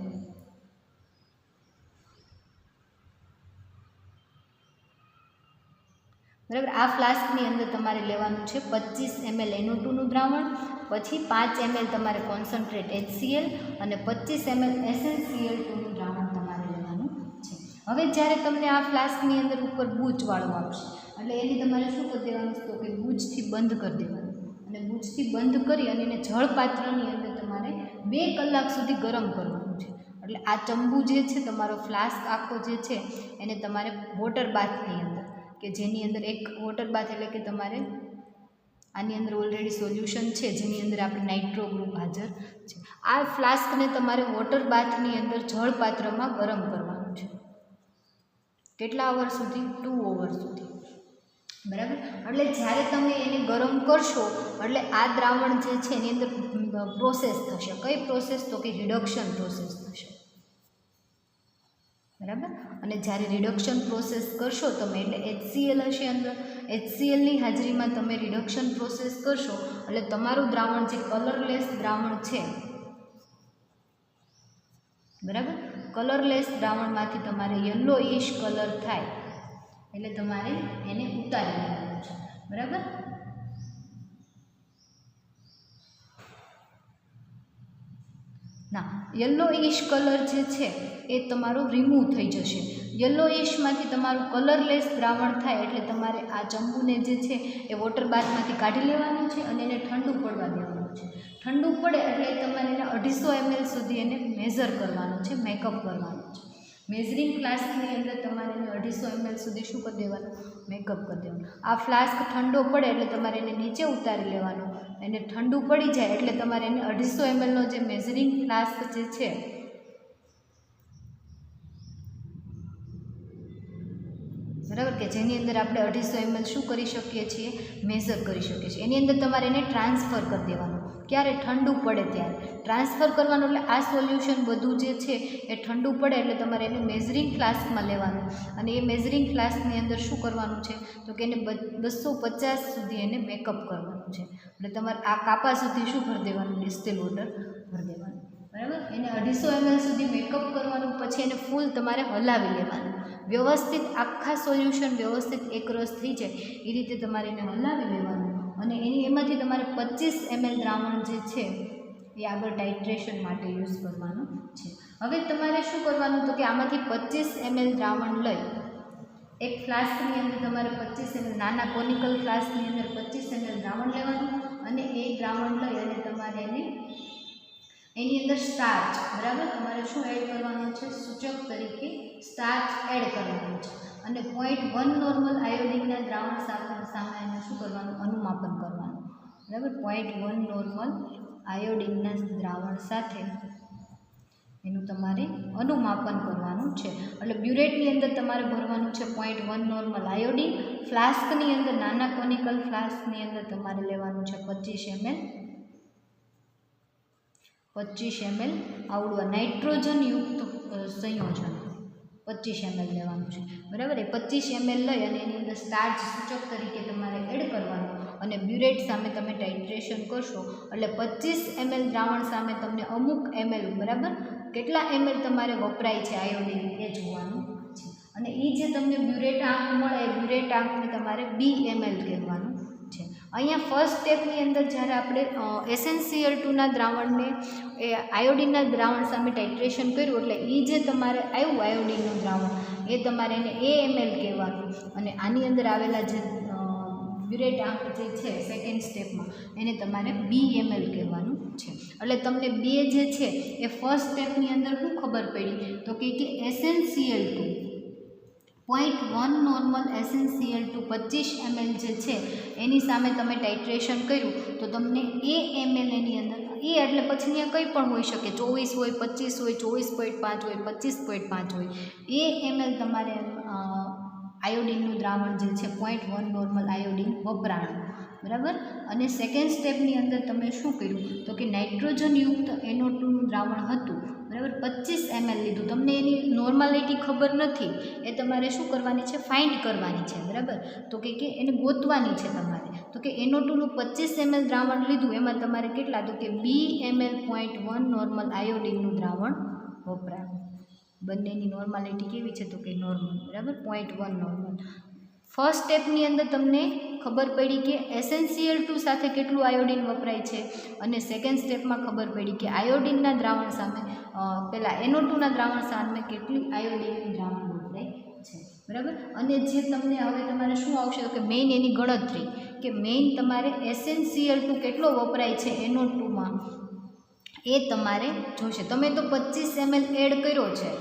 બરાબર, આ ફ્લાસ્કની અંદર તમારે લેવાનું છે 25 ml NO2નું દ્રાવણ, પછી 5 ml તમારે કોન્સન્ટ્રેટ HCl અને 25 ml SnCl2નું દ્રાવણ તમારે લેવાનું છે. હવે જ્યારે તમને આ ફ્લાસ્કની અંદર ઉપર બૂચવાળું આપશે એટલે એની તમારે શું કરી દેવાનું તો કે બૂચથી બંધ કરી દેવાનું અને બૂચથી બંધ કરી અને એને જળપાત્રની અંદર તમારે 2 કલાક સુધી ગરમ કરવાનું છે. એટલે આ ચંબુ જે છે તમારો ફ્લાસ્ક આખો જે છે એને તમારે વોટર બાથની અંદર કે જેની અંદર એક વોટર બાથ એટલે કે તમારે આની અંદર ઓલરેડી સોલ્યુશન છે જેની અંદર આપણે નાઇટ્રો ગ્રુપ હાજર છે. આ ફ્લાસ્કને તમારે વોટર બાથની અંદર જળપાત્રમાં ગરમ કરવાનું છે. કેટલા અવર સુધી? 2 અવર સુધી. બરાબર, એટલે જ્યારે તમે એને ગરમ કરશો એટલે આ દ્રાવણ જે છે એની અંદર પ્રોસેસ થશે. કઈ પ્રોસેસ તો કે રિડક્શન પ્રોસેસ થશે. બરાબર, અને જ્યારે રિડક્શન પ્રોસેસ કરશો તમે એટલે HCl હશે અંદર, HClની હાજરીમાં તમે રિડક્શન પ્રોસેસ કરશો એટલે તમારું દ્રાવણ જે કલરલેસ દ્રાવણ છે બરાબર, કલરલેસ દ્રાવણમાંથી તમારે યલોઇશ કલર થાય એટલે તમારે એને ઉતારી લેવાનું છે. બરાબર, ના યલોઇશ કલર જે છે એ તમારો રિમૂવ થઈ જશે. યલોઇશમાંથી તમારું કલરલેસ દ્રાવણ થાય એટલે તમારે આ ચંબુને જે છે એ વોટર બાથમાંથી કાઢી લેવાનું છે અને એને ઠંડુ પડવા દેવાનું છે. ઠંડુ પડે એટલે તમારે એને 250 ml સુધી એને મેઝર કરવાનું છે, મેકઅપ કરવાનું છે. મેઝરિંગ ફ્લાસ્કની અંદર તમારે એને 250 ml સુધી શું કરી દેવાનું? મેકઅપ કરી દેવાનું. આ ફ્લાસ્ક ઠંડો પડે એટલે તમારે એને નીચે ઉતારી લેવાનું. એને ઠંડુ પડી જાય એટલે તમારે એને 250 mlનો જે મેઝરિંગ ફ્લાસ્ક જે છે બરાબર કે જેની અંદર આપણે 250 ml શું કરી શકીએ છીએ? મેઝર કરી શકીએ છીએ. એની અંદર તમારે એને ટ્રાન્સફર કરી દેવાનું. ક્યારે? ઠંડુ પડે ત્યારે ટ્રાન્સફર કરવાનું. એટલે આ સોલ્યુશન બધું જે છે એ ઠંડુ પડે એટલે તમારે એને મેઝરિંગ ફ્લાસ્કમાં લેવાનું અને એ મેઝરિંગ ફ્લાસ્કની અંદર શું કરવાનું છે તો કે એને 250 સુધી એને મેકઅપ કરવાનું છે. એટલે તમારે આ કાપા સુધી શું ભરી દેવાનું? ડિસ્ટિલ વોટર ભરી દેવાનું. બરાબર, એને 250 ml સુધી મેકઅપ કરવાનું. પછી એને ફૂલ તમારે હલાવી લેવાનું. વ્યવસ્થિત આખા સોલ્યુશન વ્યવસ્થિત એકરસ થઈ જાય એ રીતે તમારે એને હલાવી લેવાનું અને એમાંથી તમારે 25 ml દ્રાવણ જે છે એ આગળ ટાઇટ્રેશન માટે યુઝ કરવાનું છે. હવે તમારે શું કરવાનું તો કે આમાંથી 25 ml દ્રાવણ લઈ એક ફ્લાસ્કની અંદર તમારે 25 ml નાના કોનિકલ ફ્લાસ્કની અંદર 25 ml દ્રાવણ લેવાનું અને એ દ્રાવણ લઈ અને તમારે એની અંદર સ્ટાર્ચ બરાબર તમારે શું એડ કરવાનું છે? સૂચક તરીકે સ્ટાર્ચ એડ કરવાનું છે અને 0.1 નોર્મલ આયોડિનના દ્રાવણ સામે એને શું કરવાનું? અનુમાપન કરવાનું. બરાબર, 0.1 નોર્મલ આયોડિનના દ્રાવણ સાથે અનુમાપન કરવાનું છે. એટલે બ્યુરેટની અંદર તમારે ભરવાનું છે 0.1 નોર્મલ આયોડિન. ફ્લાસ્કની અંદર નાના કોનિકલ ફ્લાસ્કની અંદર તમારે લેવાનું છે 25 ml આવડું નાઇટ્રોજનયુક્ત સંયોજન 25 ml લેવાનું છે. બરાબર, એ 25 ml લઈ અને એની અંદર સ્ટાર્ચ સૂચક તરીકે તમારે એડ કરવાનું અને બ્યુરેટ સામે તમે ટાઇટ્રેશન કરશો એટલે 25 ml દ્રાવણ સામે તમને અમુક ml, બરાબર, કેટલા ml તમારે વપરાય છે આયોડિન એ જોવાનું છે. અને એ જે તમને બ્યુરેટ આંક મળે એ બ્યુરેટ આંકને તમારે BML કહેવાનું છે. અહીંયા ફર્સ્ટ સ્ટેપની અંદર જ્યારે આપણે SnCl2ના દ્રાવણને એ આયોડિનના દ્રાવણ સામે ટાઇટ્રેશન કર્યું એટલે એ જે તમારે આવ્યું આયોડિનનું દ્રાવણ એ તમારે એને AML કહેવાનું અને આની અંદર આવેલા જે બ્યુરેટ આંક જે છે સેકન્ડ સ્ટેપમાં એને તમારે BML કહેવાનું છે. એટલે તમને બે જે છે એ ફર્સ્ટ સ્ટેપની અંદર શું ખબર પડી તો કે SnCl2 0.1 નોર્મલ SnCl2 25 ml જે છે એની સામે તમે ટાઇટ્રેશન કર્યું તો તમને AML એની અંદર એ એટલે પછી ત્યાં કંઈ પણ હોઈ શકે, 24 હોય, 25 હોય, 24.5 હોય, 25.5 હોય, AML તમારે આયોડિનનું દ્રાવણ જે છે 0.1 નોર્મલ આયોડિન વપરાણું. બરાબર. અને સેકન્ડ સ્ટેપની અંદર તમે શું કર્યું તો કે નાઇટ્રોજનયુક્ત NO2નું દ્રાવણ હતું, બરાબર, 25 ml લીધું. તમને એની નોર્માલિટી ખબર નથી, એ તમારે શું કરવાની છે, ફાઇન્ડ કરવાની છે. બરાબર, તો કે એને ગોતવાની છે તમારે. તો કે NO2નું 25 ml દ્રાવણ લીધું, એમાં તમારે કેટલા તો કે BML 0.1 નોર્મલ આયોડિનનું દ્રાવણ વપરાયું. બંનેની નોર્માલિટી કેવી છે તો કે નોર્મલ. બરાબર, 0.1 નોર્મલ. ફર્સ્ટ સ્ટેપની અંદર તમને ખબર પડી કે SnCl2 સાથે કેટલું આયોડિન વપરાય છે અને સેકન્ડ સ્ટેપમાં ખબર પડી કે આયોડિનના દ્રાવણ સામે પહેલાં NO2ના દ્રાવણ સામે કેટલી આયોડિનનું દ્રાવણ વપરાય છે. બરાબર. અને જે તમને હવે તમારે શું આવશે તો કે મેઇન એની ગણતરી કે મેઇન તમારે SnCl2 કેટલો વપરાય છે NO2માં એ તમારે જોશે. તમે તો 25 ml એડ કર્યો છે,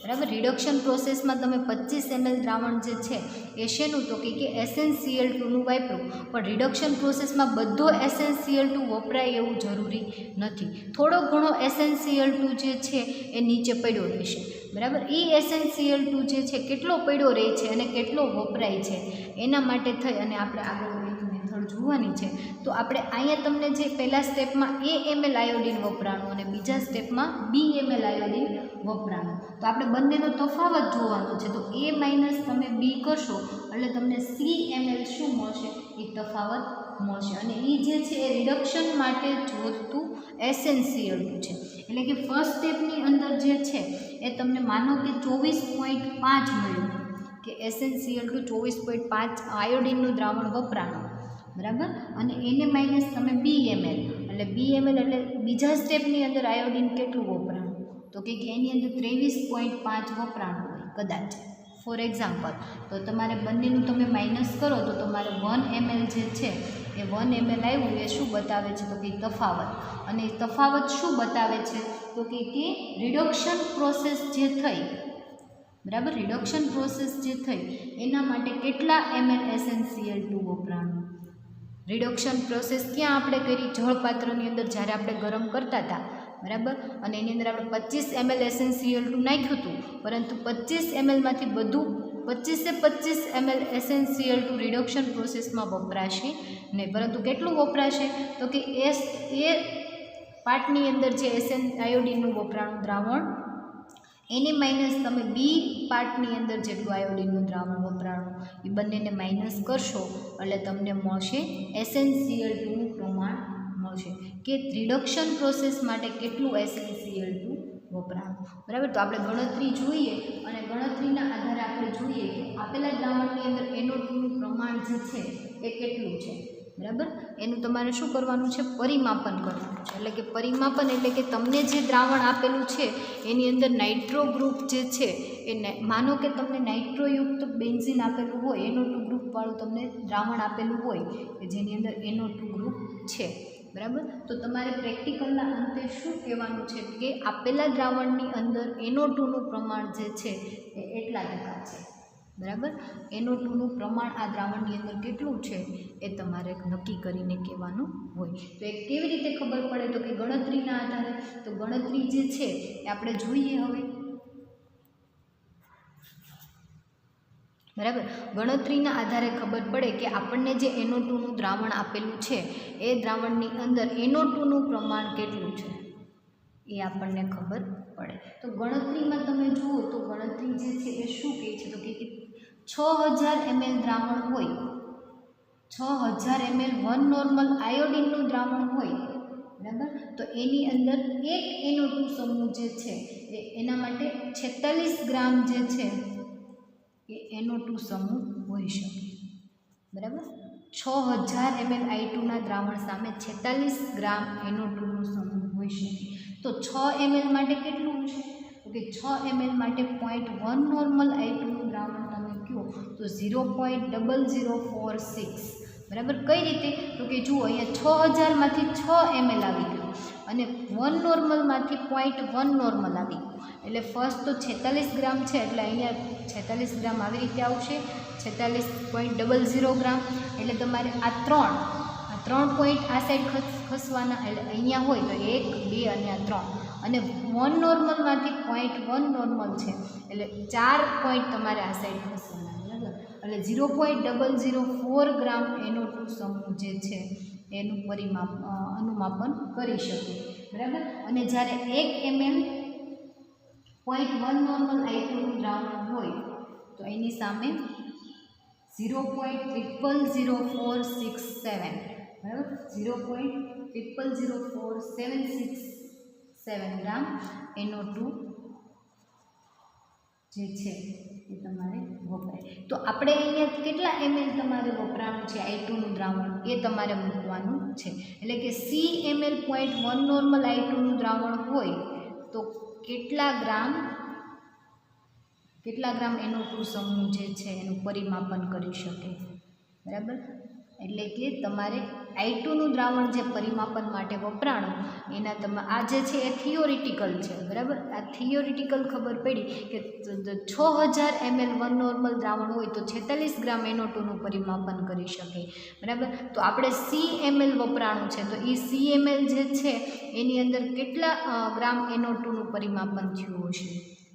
બરાબર, રિડક્શન પ્રોસેસમાં તમે 25 ml દ્રાવણ જે છે એ શેનું તો કે SnCl2નું વાપરું, પણ રિડક્શન પ્રોસેસમાં બધો SnCl2 વપરાય એવું જરૂરી નથી. થોડો ઘણો SnCl2 જે છે એ નીચે પડ્યો રહેશે. બરાબર, એ SnCl2 જે છે કેટલો પડ્યો રહે છે અને કેટલો વપરાય છે એના માટે થઈ અને આપણે આગળ મેથડ જોવાની છે. તો આપણે અહીંયા તમને જે પહેલા સ્ટેપમાં AML આયોડિન વપરાણું અને બીજા સ્ટેપમાં BML આયોડિન વપરાણું, તો આપણે બંનેનો તફાવત જોવાનો છે. તો A માઇનસ તમે B કરશો એટલે તમને CML શું મળશે, એ તફાવત મળશે. અને એ જે છે એ રિડક્શન માટે જોતું SnCl2 છે. એટલે કે ફર્સ્ટ સ્ટેપની અંદર જે છે એ તમને માનો કે 24.5 મળ્યું કે SnCl2 24.5 આયોડિનનું દ્રાવણ વપરાણું. બરાબર, અને એને માઇનસ તમે BML એટલે BML એટલે બીજા સ્ટેપની અંદર આયોડિન કેટલું વપરાણું તો કે એની અંદર 23.5 વપરાણું હોય કદાચ, ફોર એક્ઝામ્પલ. તો તમારે બંનેનું તમે માઇનસ કરો તો તમારે 1 ml જે છે એ 1 ml આવ્યું એ શું બતાવે છે તો કે તફાવત. અને તફાવત શું બતાવે છે તો કે રિડક્શન પ્રોસેસ જે થઈ, બરાબર, રિડક્શન પ્રોસેસ જે થઈ એના માટે કેટલા ml SnCl2 વપરાણું. રિડક્શન પ્રોસેસ ક્યાં આપણે કરી, જળપાત્રની અંદર જ્યારે આપણે ગરમ કરતા હતા. બરાબર, અને એની અંદર આપણે 25 ml SnCl2 નાખ્યું હતું, પરંતુ 25 mlમાંથી બધું 25 ml SnCl2 રિડક્શન પ્રોસેસમાં વપરાશે નહીં, પરંતુ કેટલું વપરાશે તો કે એ પાર્ટની અંદર જે આયોડિનનું વપરાણું દ્રાવણ એને માઇનસ તમે બી પાર્ટની અંદર જેટલું આયોડિનનું દ્રાવણ વપરાણું એ બંનેને માઇનસ કરશો એટલે તમને મળશે SnCl2નું પ્રમાણ મળશે કે રિડક્શન પ્રોસેસ માટે કેટલું SnCl2 વપરાણું. બરાબર, તો આપણે ગણતરી જોઈએ અને ગણતરીના આધારે આપણે જોઈએ કે આપેલા દ્રાવણની અંદર NO2નું પ્રમાણ જે છે એ કેટલું છે. બરાબર, એનું તમારે શું કરવાનું છે, પરિમાપન કરવાનું છે. એટલે કે પરિમાપન એટલે કે તમને જે દ્રાવણ આપેલું છે એની અંદર નાઇટ્રો ગ્રુપ જે છે એ માનો કે તમને નાઇટ્રોયુક્ત બેન્ઝીન આપેલું હોય, NO2 ગ્રુપવાળું તમને દ્રાવણ આપેલું હોય કે જેની અંદર NO2 ગ્રુપ છે. બરાબર, તો તમારે પ્રેક્ટિકલના અંતે શું કહેવાનું છે કે આપેલા દ્રાવણની અંદર NO2નું પ્રમાણ જે છે એ એટલા ટકા છે. બરાબર, NO2નું પ્રમાણ આ દ્રાવણની અંદર કેટલું છે એ તમારે નક્કી કરીને કહેવાનું હોય. તો એ કેવી રીતે ખબર પડે તો કે ગણતરીના આધારે. તો ગણતરી જે છે એ આપણે જોઈએ હવે બરાબર. ગણતરીના આધારે ખબર પડે કે આપણને જે NO2નું દ્રાવણ આપેલું છે એ દ્રાવણની અંદર NO2નું પ્રમાણ કેટલું છે એ આપણને ખબર પડે. તો ગણતરીમાં તમે જુઓ તો ગણતરી જે છે એ શું કહે છે તો કે 6000 ml દ્રાવણ હોય, 6000 ml વન નોર્મલ આયોડિનનું દ્રાવણ હોય, બરાબર. તો એની અંદર એક NO2 સમૂહ જે છે એના માટે 46 ગ્રામ જે છે એ NO2 સમૂહ હોઈ શકે, બરાબર. 6000 ml I2ના દ્રાવણ સામે 46 ગ્રામ NO2નો સમૂહ હોઈ શકે. તો 6 ml માટે કેટલું છે તો કે 6 ml માટે 0.1 નોર્મલ I2નું દ્રાવણ તમે કહો તો 0.0046, બરાબર. કઈ રીતે તો કે જુઓ અહીંયા 6000માંથી 6 ml આવી ગયું અને 1 નોર્મલમાંથી 0.1 નોર્મલ આવી ગયું, એટલે ફર્સ્ટ તો 46 ગ્રામ છે એટલે અહીંયા 46 ગ્રામ આવી રીતે આવશે, 46.00 ગ્રામ. એટલે તમારે આ ત્રણ પોઈન્ટ આ સાઈડ ખસવાના, એટલે અહીંયા હોય તો 1, 2 અને આ 3, અને 1 નોર્મલમાંથી 0.1 નોર્મલ છે એટલે 4 પોઈન્ટ તમારે આ સાઈડ ખસવાના, બરાબર. એટલે 0.004 ગ્રામ NO2 સમૂહ જે છે એનું અનુમાપન કરી શકે, બરાબર. અને જ્યારે 1 ml 0.1 નોર્મલ I2નું દ્રાવણ હોય તો એની સામે 0.000467, બરાબર, 0.000467 ગ્રામ NO2 જે છે એ તમારે વપરાય. તો આપણે અહીંયા કેટલા ml તમારે વપરાવાનું છે I2નું દ્રાવણ એ તમારે મૂકવાનું છે. એટલે કે CmL 0.1 નોર્મલ I2નું દ્રાવણ હોય તો કેટલા ગ્રામ NO2 સમૂહ જે છે એનું પરિમાપન કરી શકે, બરાબર. એટલે કે તમારે I2નું દ્રાવણ જે પરિમાપન માટે વપરાણું એના આ જે છે એ થિયોરિટિકલ છે, બરાબર. આ થિયોરિટિકલ ખબર પડી કે 6000 ml વન નોર્મલ દ્રાવણ હોય તો 46 ગ્રામ NO2નું પરિમાપન કરી શકે, બરાબર. તો આપણે CmL વપરાણું છે તો એ CmL જે છે એની અંદર કેટલા ગ્રામ NO2નું પરિમાપન થયું હશે,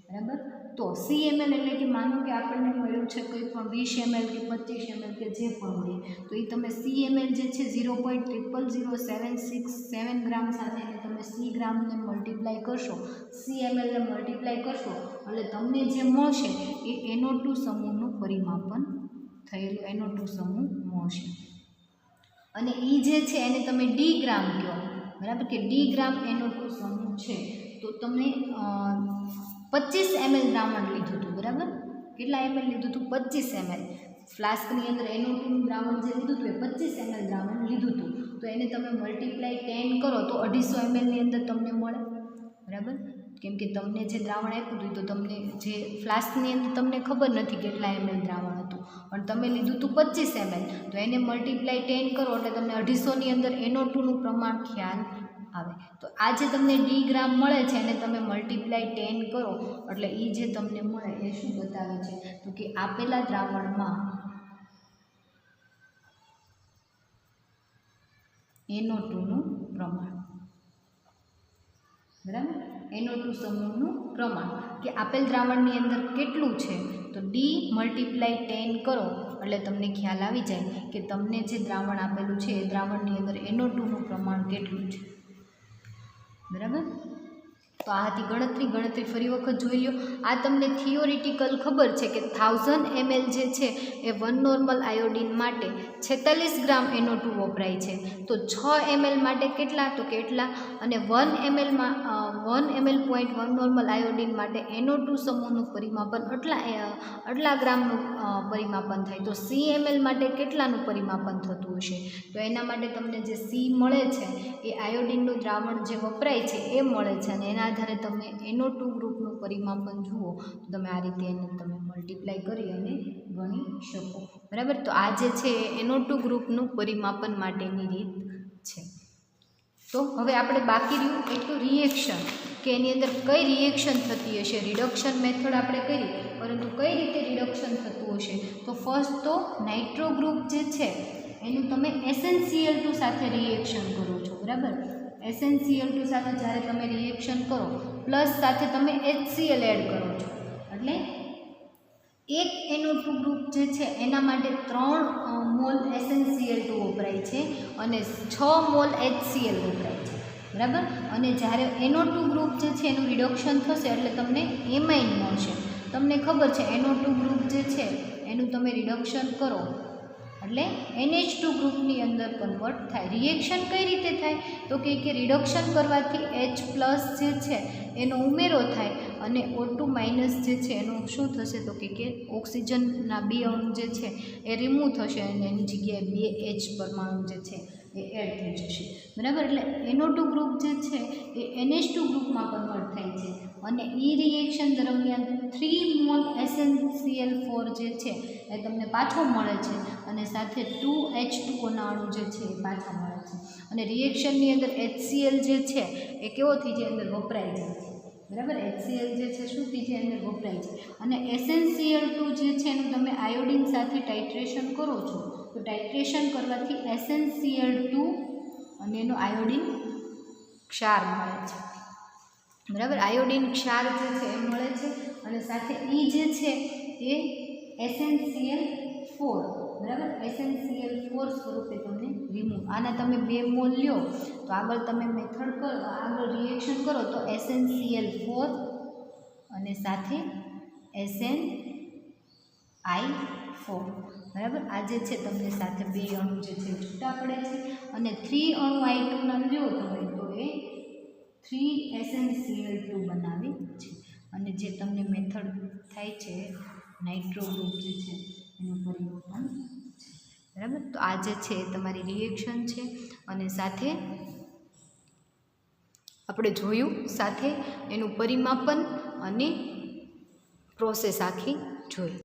બરાબર. તો CmL એટલે કે માનો કે આપણને મળ્યું છે કોઈ પણ 20 ml કે 25 ml કે જે પણ હોય તો એ તમે CmL જે છે 0.000767 ગ્રામ સાથે તમે C ગ્રામને મલ્ટીપ્લાય કરશો, CmLને મલ્ટીપ્લાય કરશો એટલે તમને જે મળશે એ NO2 સમૂહનું પરિમાપન થયેલું NO2 સમૂહ મળશે. અને એ જે છે એને તમે D ગ્રામ કહો, બરાબર, કે D ગ્રામ NO2 સમૂહ છે તો તમે 25 ml દ્રાવણ લીધું હતું, બરાબર. કેટલા ml લીધું હતું? 25 ml. ફ્લાસ્કની અંદર NO2નું દ્રાવણ જે લીધું હતું એ 25 ml દ્રાવણ લીધું હતું તો એને તમે મલ્ટીપ્લાય 10 કરો તો 250 ml ની અંદર તમને મળે, બરાબર. કેમ કે તમને જે દ્રાવણ આપ્યું હતું તો તમને જે ફ્લાસ્કની અંદર તમને ખબર નથી કેટલા ml દ્રાવણ હતું પણ તમે લીધું હતું 25 ml તો એને મલ્ટીપ્લાય 10 કરો એટલે તમને 250 ની અંદર NO2નું પ્રમાણ ખ્યાલ આવે. તો આ જે તમને D ગ્રામ મળે છે એને તમે મલ્ટીપ્લાય 10 કરો એટલે એ જે તમને મળે એ શું બતાવે છે તો કે આપેલા દ્રાવણમાં NO2નું પ્રમાણ, બરાબર. NO2 સમૂહનું પ્રમાણ કે આપેલ દ્રાવણની અંદર કેટલું છે તો D મલ્ટીપ્લાય 10 કરો એટલે તમને ખ્યાલ આવી જાય કે તમને જે દ્રાવણ આપેલું છે એ દ્રાવણની અંદર NO2નું પ્રમાણ કેટલું છે, બરાબર. તો આ હતી ગણતરી ફરી વખત જોઈ લો. આ તમને થિયોરિટિકલ ખબર છે કે 1000 ml જે છે એ વન નોર્મલ આયોડિન માટે 46 ગ્રામ NO2 વપરાય છે. તો 6 ml માટે કેટલા તો કેટલા અને 1 ml 0.1 નોર્મલ આયોડિન માટે NO2 સમૂહનું પરિમાપન આટલા ગ્રામનું પરિમાપન થાય તો CmL માટે કેટલાનું પરિમાપન થતું હશે તો એના માટે તમને જે C મળે છે એ આયોડિનનું દ્રાવણ જે વપરાય છે એ મળે છે અને એના આધારે તમે NO2 ગ્રુપનું પરિમાપન જુઓ તો તમે આ રીતે એને તમે મલ્ટીપ્લાય કરી અને ગણી શકો, બરાબર. તો આ જે છે NO2 ગ્રુપનું પરિમાપન માટેની રીત છે. તો હવે આપણે બાકી રહ્યું એક તો રિએક્શન કે એની અંદર કઈ રિએક્શન થતી હશે. રિડક્શન મેથડ આપણે કરી પરંતુ કઈ રીતે રિડક્શન થતું હશે તો ફર્સ્ટ તો નાઇટ્રો ગ્રુપ જે છે એનું તમે SnCl2 સાથે રિએક્શન કરો છો, બરાબર. SnCl2 સાથે જ્યારે તમે રિએક્શન કરો પ્લસ સાથે તમે HCl એડ કરો છો એટલે એક NO2 ગ્રુપ જે છે એના માટે 3 મોલ SnCl2 વપરાય છે અને 6 મોલ HCl વપરાય છે, બરાબર. અને જ્યારે NO2 ગ્રુપ જે છે એનું રિડક્શન થશે એટલે તમને એમાઇન મળશે. તમને ખબર છે NO2 ગ્રુપ જે છે એનું તમે રિડક્શન કરો એટલે NH2 ગ્રુપની અંદર કન્વર્ટ થાય. રિએક્શન કઈ રીતે થાય તો કે રિડક્શન કરવાથી H+ જે છે એનો ઉમેરો થાય અને O2- જે છે એનું શું થશે તો કે ઓક્સિજનના 2 અણુ જે છે એ રિમૂવ થશે અને એની જગ્યાએ 2 H પરમાણુ જે છે એ એડ થઈ જશે, બરાબર. એટલે NO2 ગ્રુપ જે છે એ NH2 ગ્રુપમાં કન્વર્ટ થાય છે અને એ રિએક્શન દરમિયાન 3 મોલ SnCl4 જે છે એ તમને પાછો મળે છે અને સાથે 2H2O ના અણુ જે છે એ પાછા મળે છે. અને રિએક્શનની અંદર HCl જે છે એ કેવો થઈ જાય અંદર વપરાય જાય છે, બરાબર. HCl જે છે શું થઈ જાય અંદર વપરાય છે. અને SnCl2 જે છે એનું તમે આયોડિન સાથે ટાઇટ્રેશન કરો છો તો ટાઇટ્રેશન કરવાથી SnCl2 અને એનો આયોડિન ક્ષાર મળે છે, બરાબર. આયોડિન ક્ષાર જે છે એ મળે છે અને સાથે એ જે છે એ SnCl4, બરાબર. SnCl4 સ્વરૂપે તમને રિમૂવ. આના તમે 2 મોલ લ્યો તો આગળ તમે મેથડ કરો, આગળ રિએક્શન કરો તો SnCl4 અને સાથે SnI4, બરાબર. આ જે છે તમને સાથે 2 અણુ જે છે છૂટા પડે છે અને 3 અણુ I2 ના લ્યો તમે તો એ 3SnCl2 બનાવે છે. અને જે તમને મેથડ થાય છે નાઇટ્રો ગ્રુપ જે છે એનું પરિવર્તન છે, બરાબર. તો આ જે છે તમારી રિએક્શન છે અને સાથે આપણે જોયું, સાથે એનું પરિમાપન અને પ્રોસેસ આખી જોઈ.